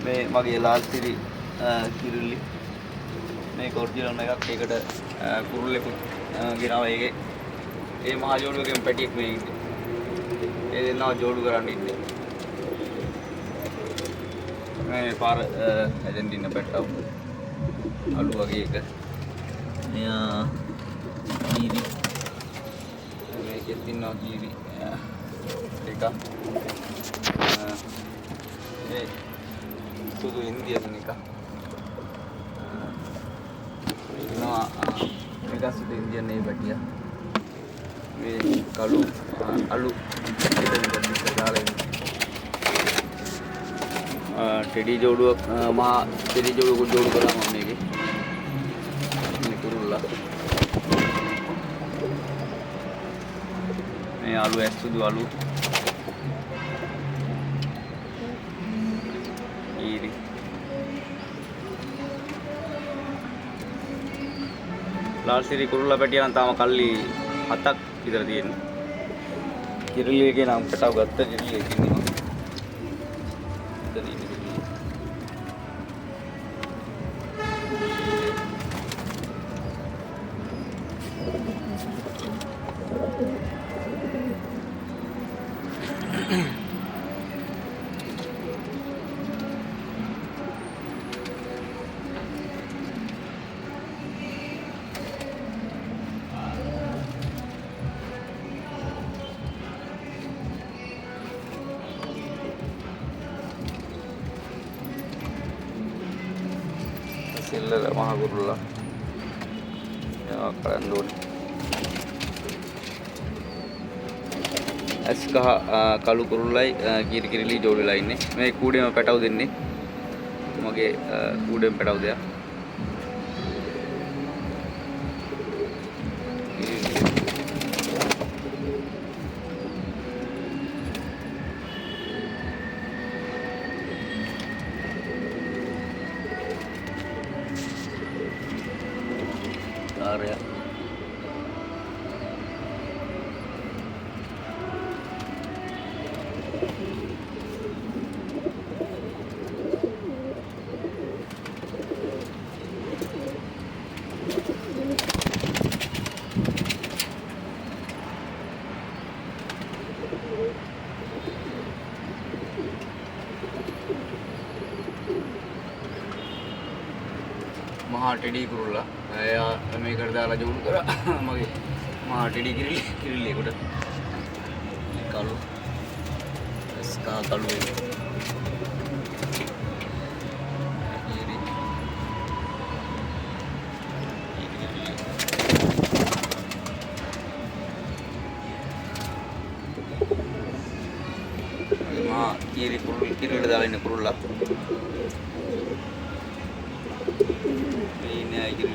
මේ මගේ ලාල්සිරි කිරිල්ලි මේක ඔරිජිනල් එකක්. ඒකට කුරුල්ලෙකුත් ගෙනාවා. ඒකේ ඒ මහා ජෝඩුවකම පැටියෙක් මේ ඉන්නේ. ඒ දෙන්නා ජෝඩු කරන්න ඉන්නේ. මේ පාර එතෙන් දින්න පැට්ටව අලු වගේ එක. මෙයා කීරි මේකෙත් ඉන්නවා කීරි ටිකක්. මේ සුදු ඉන්දියන් එක. ඉන්නවා මේක සුදු ඉන්දියන් නේ පැටියා. මේ කළු අලු එතන දාලා ටෙඩි ජෝඩුවක් මහා ටෙඩි ජෝඩුවකුත් ජෝඩු කළා මම මේකේ. මේ කුරුල්ලා. මේ අලු ඇස් සුදු අලු. ඊරි. ලාල්සිරි කුරුල්ලා පැටියා නම් තාම කල්ලි 7ක් විතර තියෙනවා. කිරිල්ලියගේ නම් පැටව ගත්ත කිරිල්ලියක් ඉන්නවා. සිල්ලර මහ කුරුල්ලා මේවා කරන්න ඕනේ. ඇස් කහ කළු කුරුල්ලයි කීරි කිරිලි ජෝඩු වෙලා ඉන්නේ. මේ කූඩේම පැටව දෙන්නේ. මගේ කූඩේම පැටව දෙයක්. area. මහා ටෙඩි කුරුල්ලා එයා මේකට දාලා ජෝඩු කරා මගේ මහා ටෙඩි කිරිල්ලියෙකුට කළු ස්කා කළු එක මහා කිරිල්ලට දාලා ඉන්න කුරුල්ලා ini aja